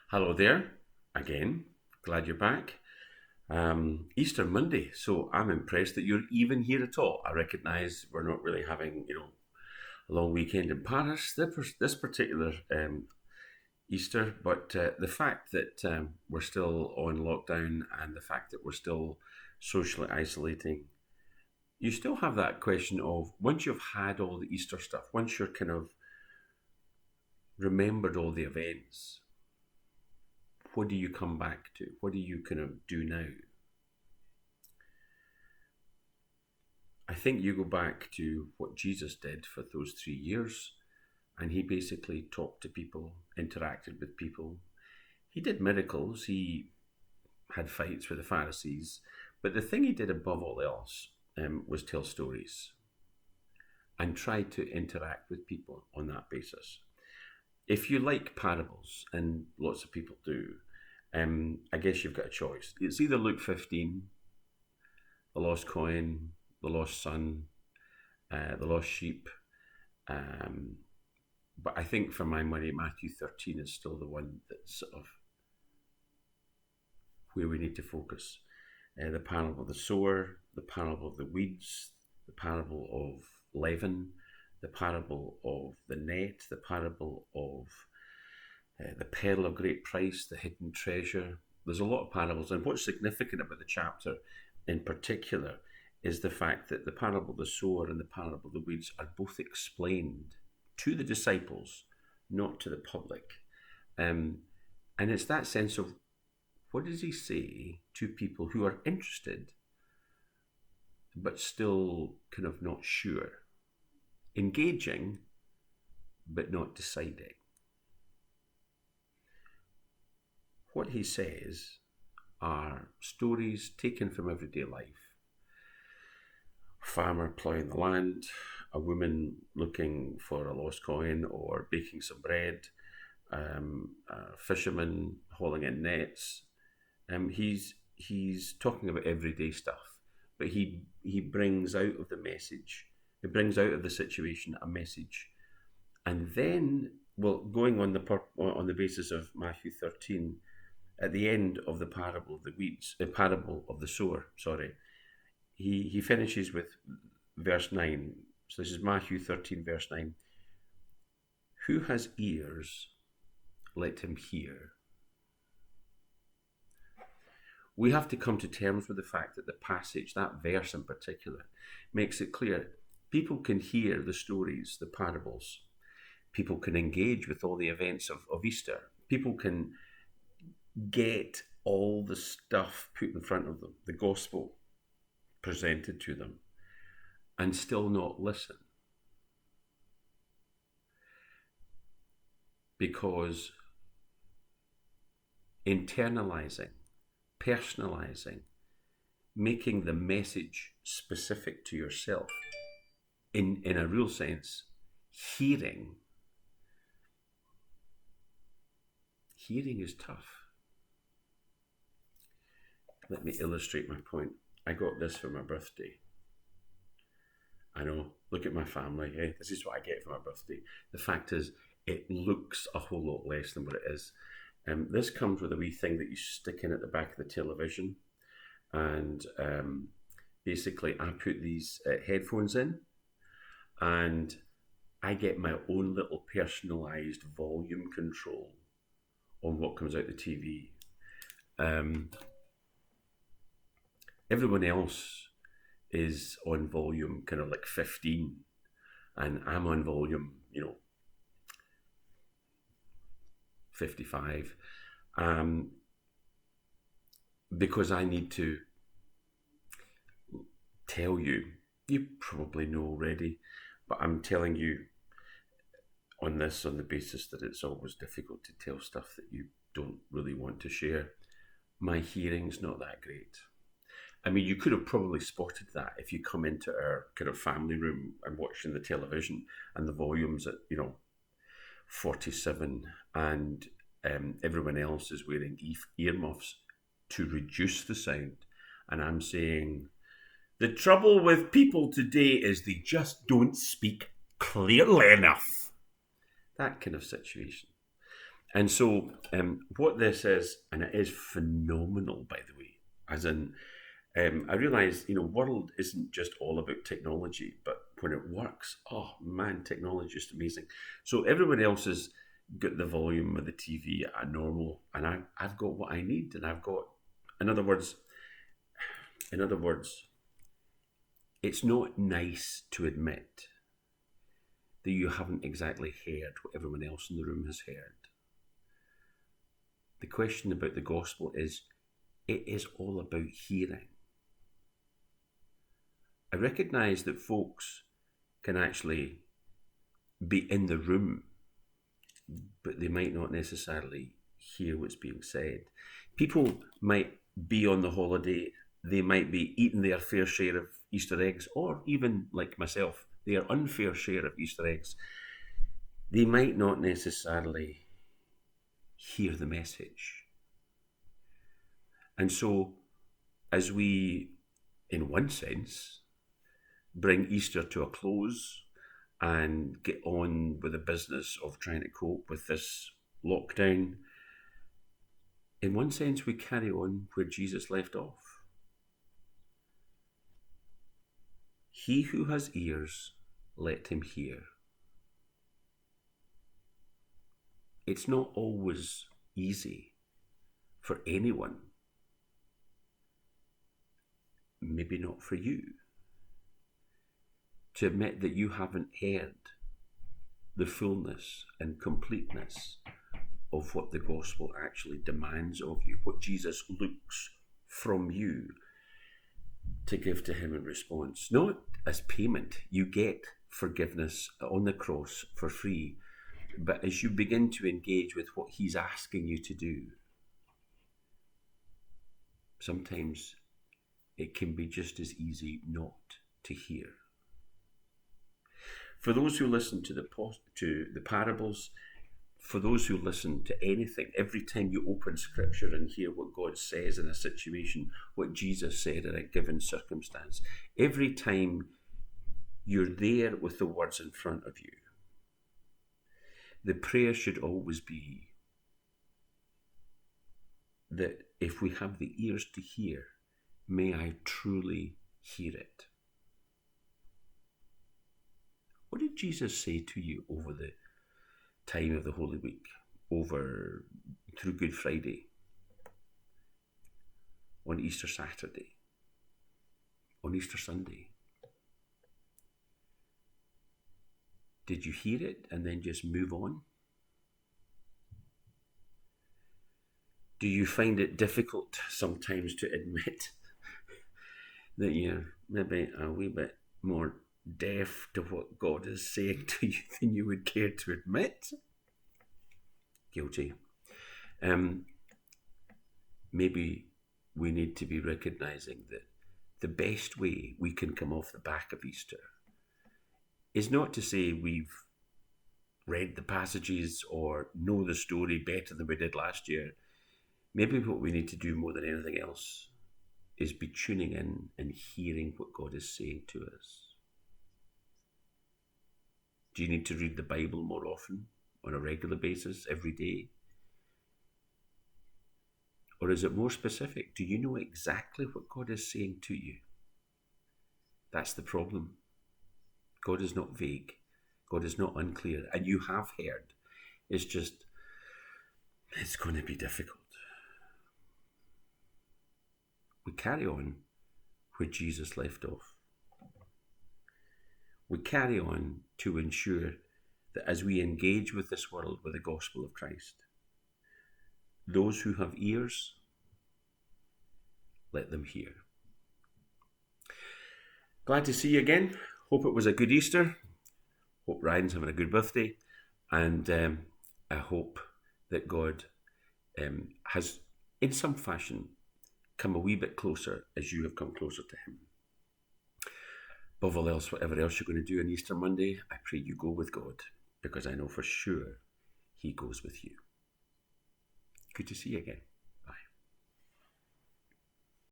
Hello there, again. Glad you're back. Easter Monday, so I'm impressed that you're even here at all. I recognise we're not really having, a long weekend in Paris this particular Easter, but the fact that we're still on lockdown and the fact that we're still socially isolating, you still have that question of once you've had all the Easter stuff, once you're kind of remembered all the events, what do you come back to? What do you kind of do now? I think you go back to what Jesus did for those 3 years, and he basically talked to people, interacted with people. He did miracles, he had fights with the Pharisees, but the thing he did above all else was tell stories and try to interact with people on that basis. If you like parables, and lots of people do, I guess you've got a choice. It's either Luke 15, the lost coin, the lost son, the lost sheep. But I think for my money, Matthew 13 is still the one that's sort of where we need to focus. The parable of the sower, the parable of the weeds, the parable of leaven, the parable of the net, the parable of the pearl of great price, the hidden treasure. There's a lot of parables, and what's significant about the chapter in particular is the fact that the parable of the sower and the parable of the weeds are both explained to the disciples, not to the public. And it's that sense of what does he say to people who are interested but still kind of not sure, engaging but not deciding. What he says are stories taken from everyday life. A farmer ploughing the land, a woman looking for a lost coin or baking some bread, a fisherman hauling in nets. He's talking about everyday stuff, but he brings out of the message, he brings out of the situation a message, and then, well, going on the basis of Matthew 13, at the end of the parable of the weeds, the parable of the sower, he finishes with verse 9. So this is Matthew 13, verse 9. Who has ears, let him hear. We have to come to terms with the fact that the passage, that verse in particular, makes it clear people can hear the stories, the parables. People can engage with all the events of Easter. People can get all the stuff put in front of them, the gospel presented to them, and still not listen. Because internalizing, personalizing, making the message specific to yourself, in a real sense, hearing is tough. Let me illustrate my point. I got this for my birthday. I know, look at my family. Hey, this is what I get for my birthday. The fact is, it looks a whole lot less than what it is. This comes with a wee thing that you stick in at the back of the television. And basically, I put these headphones in, and I get my own little personalised volume control on what comes out the TV. Everyone else is on volume kind of like 15, and I'm on volume, 55, because I need to tell you, you probably know already, but I'm telling you on the basis that it's always difficult to tell stuff that you don't really want to share. My hearing's not that great. I mean, you could have probably spotted that if you come into our kind of family room and watching the television and the volume's at, 47, and everyone else is wearing earmuffs to reduce the sound. And I'm saying, the trouble with people today is they just don't speak clearly enough. That kind of situation. And so, what this is, and it is phenomenal, by the way, as in, I realise, world isn't just all about technology, but when it works, oh man, technology is just amazing. So everyone else has got the volume of the TV at normal, and I've got what I need, and I've got, in other words, in other words, it's not nice to admit that you haven't exactly heard what everyone else in the room has heard. The question about the gospel is, it is all about hearing. I recognise that folks can actually be in the room, but they might not necessarily hear what's being said. People might be on the holiday, they might be eating their fair share of Easter eggs, or even like myself, their unfair share of Easter eggs. They might not necessarily hear the message. And so, as we, in one sense, bring Easter to a close and get on with the business of trying to cope with this lockdown, in one sense, we carry on where Jesus left off. He who has ears, let him hear. It's not always easy for anyone, maybe not for you, to admit that you haven't heard the fullness and completeness of what the gospel actually demands of you, what Jesus looks from you to give to him in response. Not as payment, you get forgiveness on the cross for free, but as you begin to engage with what he's asking you to do, sometimes it can be just as easy not to hear. For those who listen to the parables, for those who listen to anything, every time you open Scripture and hear what God says in a situation, what Jesus said in a given circumstance, every time you're there with the words in front of you, the prayer should always be that if we have the ears to hear, may I truly hear it. What did Jesus say to you over the time of the Holy Week, through Good Friday, on Easter Saturday, on Easter Sunday? Did you hear it and then just move on? Do you find it difficult sometimes to admit that you're maybe a wee bit more deaf to what God is saying to you than you would care to admit? Guilty. Maybe we need to be recognising that the best way we can come off the back of Easter is not to say we've read the passages or know the story better than we did last year. Maybe what we need to do more than anything else is be tuning in and hearing what God is saying to us. Do you need to read the Bible more often, on a regular basis, every day? Or is it more specific? Do you know exactly what God is saying to you? That's the problem. God is not vague. God is not unclear. And you have heard. It's just, it's going to be difficult. We carry on where Jesus left off. We carry on to ensure that as we engage with this world with the gospel of Christ, those who have ears, let them hear. Glad to see you again. Hope it was a good Easter. Hope Ryan's having a good birthday. And I hope that God has, in some fashion, come a wee bit closer as you have come closer to him. Above all else, whatever else you're going to do on Easter Monday, I pray you go with God, because I know for sure he goes with you. Good to see you again.